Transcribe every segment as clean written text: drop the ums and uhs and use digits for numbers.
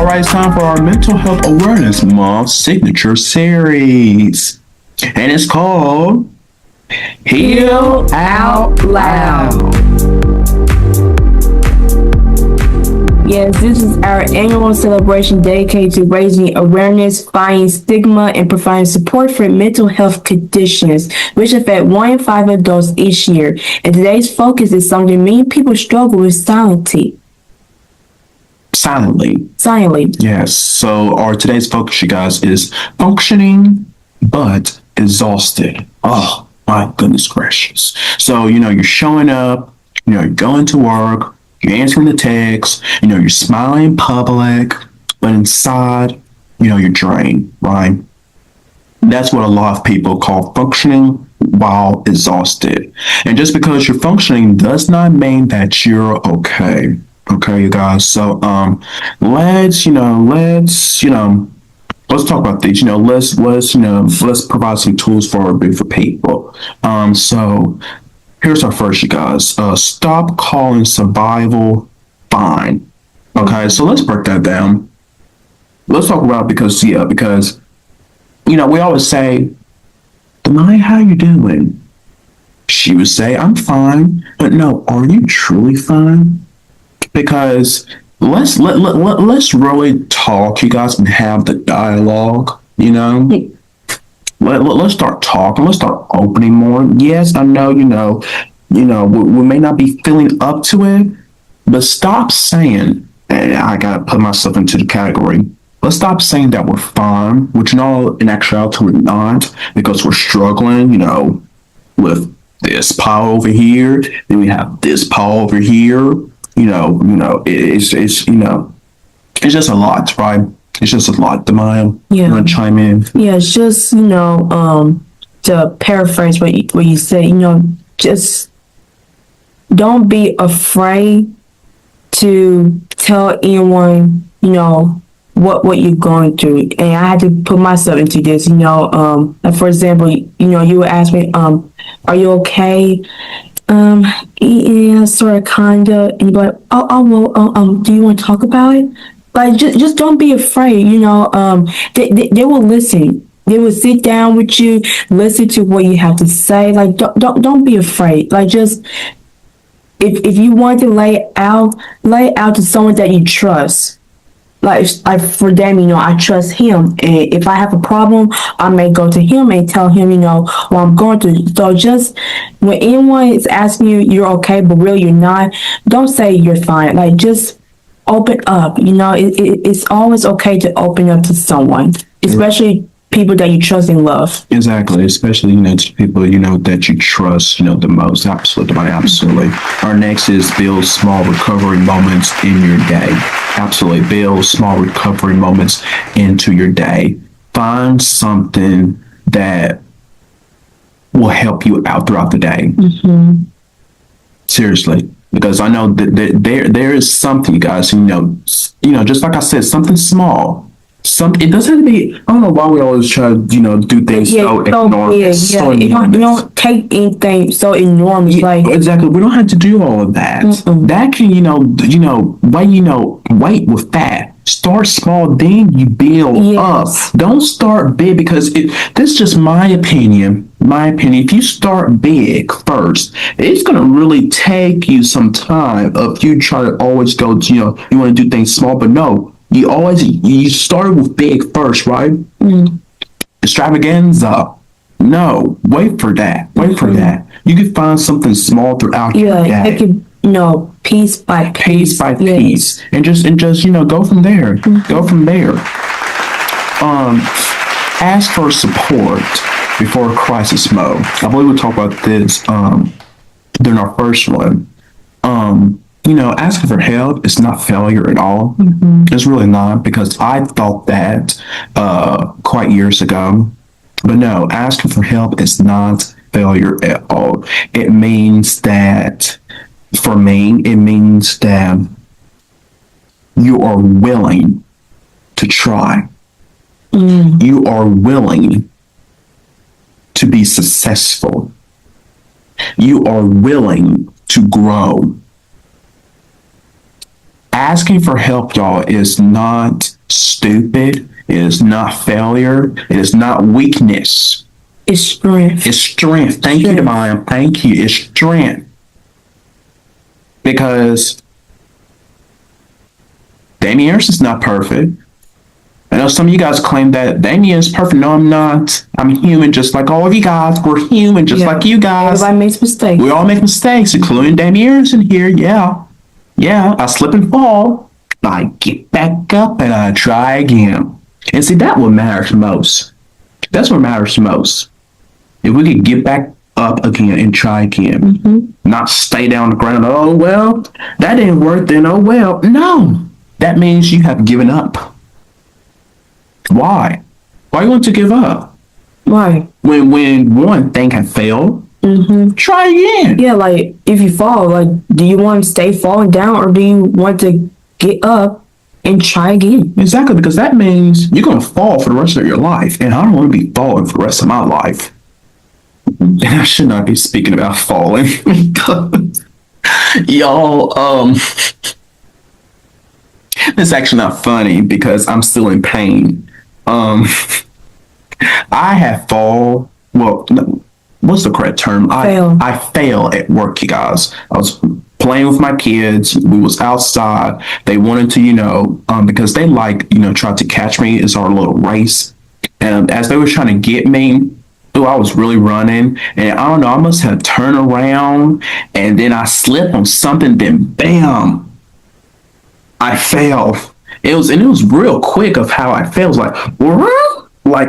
All right, it's time for our Mental Health Awareness Month signature series. And it's called Heal Out Loud. Yes, this is our annual celebration dedicated to raising awareness, fighting stigma, and providing support for mental health conditions, which affect 1 in 5 adults each year. And today's focus is something many people struggle with silently. Silently. Yes. So our today's focus, you guys, is functioning but exhausted. Oh my goodness gracious. So, you're showing up, you're going to work, you're answering the text, you're smiling in public, but inside, you're drained, right? That's what a lot of people call functioning while exhausted. And just because you're functioning does not mean that you're okay. Okay, you guys. So let's talk about these. Let's provide some tools for people. So here's our first, you guys. Stop calling survival fine. Okay, so let's break that down. Let's talk about because we always say, Demai, how you doing? She would say, I'm fine. But no, are you truly fine? Because let's really talk, you guys, and have the dialogue. Let's start talking. Let's start opening more. Yes, I know. We may not be feeling up to it, but stop saying. And I gotta put myself into the category. Let's stop saying that we're fine, which in actuality we're not, because we're struggling. With this pile over here, then we have this pile over here. It's just a lot, right? It's just a lot. Damian, Yeah. You want to chime in? Yeah, it's just, to paraphrase what you said, just don't be afraid to tell anyone, what you're going through. And I had to put myself into this, like for example, you would ask me, are you okay? Yeah, sort of, kinda, and you're like, well, do you want to talk about it? Like, just don't be afraid. They will listen. They will sit down with you, listen to what you have to say. Like, don't be afraid. Like, just if you want to lay it out to someone that you trust. Like for Damian, I trust him. And if I have a problem, I may go to him and tell him, what I'm going through. So just when anyone is asking you, you're okay, but really you're not, don't say you're fine. Like, just open up. It's always okay to open up to someone, especially people that you trust and love. Exactly, especially to people that you trust the most. Absolutely. Our next is build small recovery moments in your day. Absolutely, build small recovery moments into your day. Find something that will help you out throughout the day. Mm-hmm. Seriously, because I know that there is something, you guys. Just like I said, something small. It doesn't have to be. I don't know why we always try to do things so enormous. Yeah, you don't take anything so enormous. Like, exactly, we don't have to do all of that. Mm-mm. That can wait with that. Start small, then you build up. Don't start big, because this is just my opinion. If you start big first, it's gonna really take you some time of you try to always go. You want to do things small, but no. You started with big first, right? Mm. Extravaganza. No, wait for that. You can find something small throughout your day. Piece by piece. And just go from there. Mm-hmm. Go from there. Ask for support before crisis mode. I believe we talked about this during our first one. Asking for help is not failure at all. Mm-hmm. It's really not, because I thought that quite years ago. But no, asking for help is not failure at all. It means that, for me, you are willing to try. Mm. You are willing to be successful. You are willing to grow. Asking for help, y'all, is not stupid. It is not failure. It is not weakness. It's strength. It's strength. Thank you, Damian. Thank you. It's strength. Because Damian is not perfect. I know some of you guys claim that Damian is perfect. No, I'm not. I'm human just like all of you guys. We're human just like you guys. Everybody makes mistakes. We all make mistakes, including Damian's in here. Yeah. Yeah, I slip and fall. I get back up and I try again. And see, that's what matters most. That's what matters most. If we could get back up again and try again, not stay down the ground. Oh, well, that didn't work then. Oh, well. No, that means you have given up. Why? Why you want to give up? Why? When one thing had failed, try again. Yeah, like if you fall, like do you want to stay falling down or do you want to get up and try again? Exactly, because that means you're going to fall for the rest of your life. And I don't want to be falling for the rest of my life. And I should not be speaking about falling. Y'all, it's actually not funny because I'm still in pain. I have fall. Well, no, what's the correct term? I fail at work, you guys. I was playing with my kids. We was outside. They wanted to, because they tried to catch me. It's our little race. And as they were trying to get me, I was really running. And I don't know, I must have turned around and then I slipped on something. Then bam, I fell. It was real quick of how I fell. It was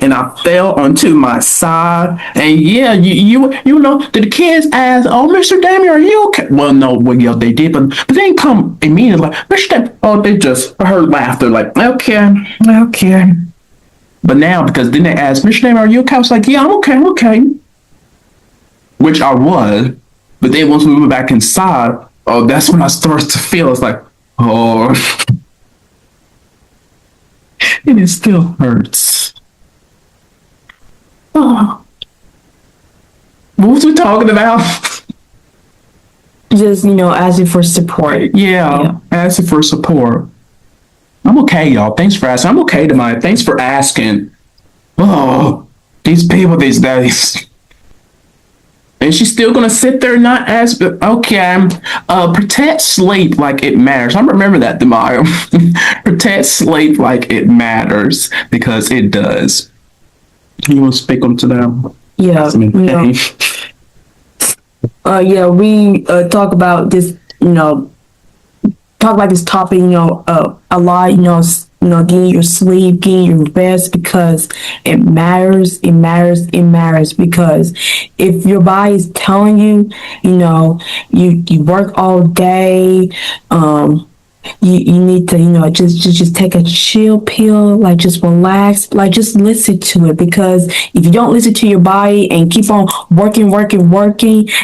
and I fell onto my side. And yeah, the kids asked, "Oh, Mr. Damian, are you okay?" Well, no, yeah, they did, but they didn't come immediately. Mr. Damian, they just heard laughter. Okay. But now, because then they asked, "Mr. Damian, are you okay?" I was like, "Yeah, I'm okay. Which I was. But then once we went back inside, that's when I started to feel. It's like, oh. And it still hurts. Oh. What was we talking about? Just, asking for support. Yeah, asking for support. I'm okay, y'all. Thanks for asking. I'm okay tonight. Thanks for asking. Oh, these people these days. And she's still gonna sit there and not ask, but okay. Protect sleep like it matters. I remember that, Damian. Protect sleep like it matters because it does. You want to speak on to that? Yeah. We talk about this. Talk about this topic. A lot. Getting your sleep, getting your rest because it matters. It matters because if your body is telling you, you work all day, you need to, just take a chill pill, just relax, just listen to it. Because if you don't listen to your body and keep on working,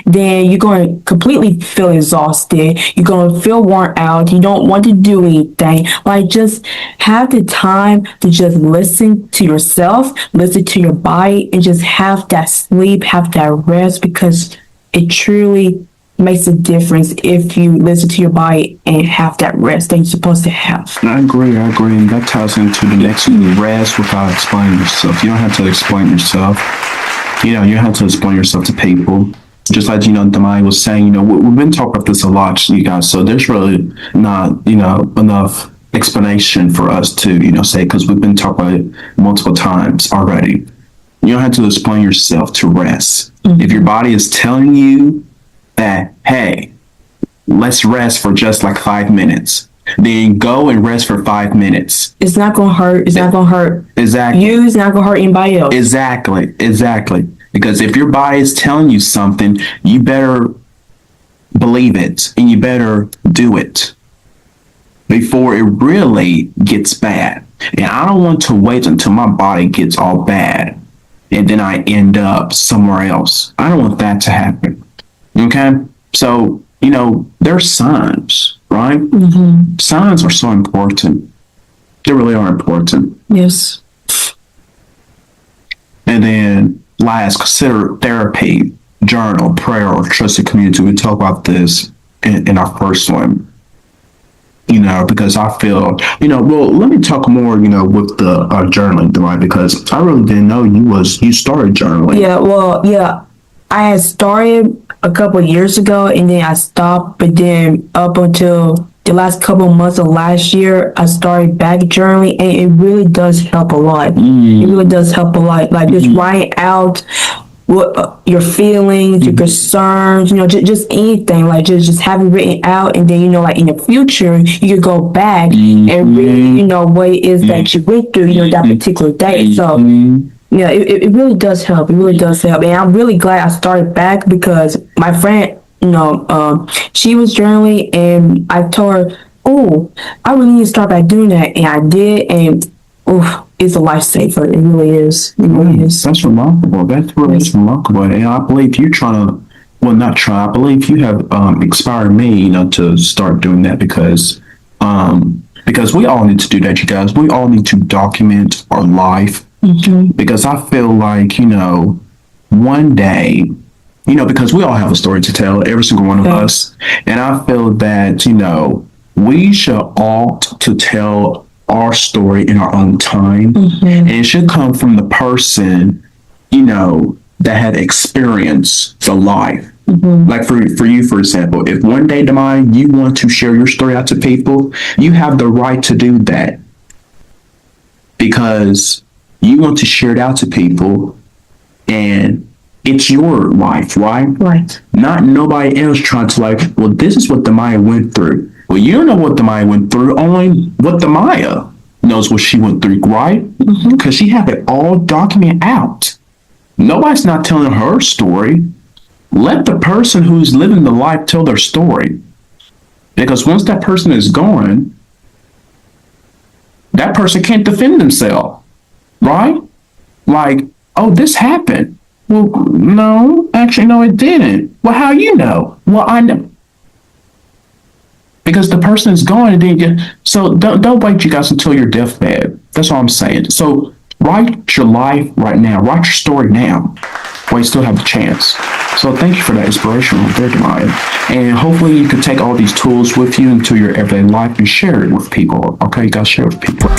then you're going to completely feel exhausted. You're going to feel worn out. You don't want to do anything. Just have the time to just listen to yourself, listen to your body, and just have that sleep, have that rest, because it truly makes a difference if you listen to your body and have that rest that you're supposed to have. I agree. And that ties into the next one, rest without explaining yourself. You don't have to explain yourself. You don't have to explain yourself to people. Just like, Damian was saying, we've been talking about this a lot, you guys, so there's really not, enough explanation for us to, say, because we've been talking about it multiple times already. You don't have to explain yourself to rest. If your body is telling you that, hey, let's rest for just 5 minutes, then go and rest for 5 minutes. It's not going to hurt. It's not going to hurt. Exactly. You, it's not going to hurt anybody else. Exactly. Because if your body is telling you something, you better believe it and you better do it before it really gets bad. And I don't want to wait until my body gets all bad and then I end up somewhere else. I don't want that to happen. Okay? So, there's signs, right? Signs are so important. They really are important. Yes. And then last, consider therapy, journal, prayer, or trusted community. We talk about this in our first one. because I feel, well, let me talk more, with the journaling, right? Because I really didn't know you started journaling. Yeah, well, yeah, I had started a couple of years ago and then I stopped, but then up until the last couple of months of last year, I started back journaling and it really does help a lot. It really does help a lot. Like just writing out what your feelings, your concerns, just anything, like just have it written out, and then like in the future you could go back and read, what it is that you went through, that particular day. So yeah, it really does help. It really does help, and I'm really glad I started back because my friend, she was journaling, and I told her, "Oh, I really need to start back doing that," and I did, and oh, it's a lifesaver. It really is. It really is. That's remarkable. That's really remarkable. And I believe you're trying to, well, not try. I believe you have inspired me, to start doing that because we all need to do that, you guys. We all need to document our life because I feel like, one day, because we all have a story to tell, every single one of us. And I feel that, we should ought to tell our story in our own time. And it should come from the person, that had experienced the life. Like for you, for example, if one day, Damian, you want to share your story out to people, you have the right to do that because you want to share it out to people and it's your life, right? Right. Not nobody else trying to well, this is what Damian went through. Well, you don't know what Damian went through, only what Damian knows what she went through, right? Because she had it all documented out. Nobody's not telling her story. Let the person who's living the life tell their story. Because once that person is gone, that person can't defend themselves, right? Like, oh, this happened. Well, no, actually, no, it didn't. Well, how you know? Well, I know. Because the person is gone and then so don't wait, you guys, until your deathbed. That's all I'm saying. So write your life right now. Write your story now while you still have the chance. So thank you for that inspiration right there, Damian. And hopefully you can take all these tools with you into your everyday life and share it with people. Okay, you guys share it with people.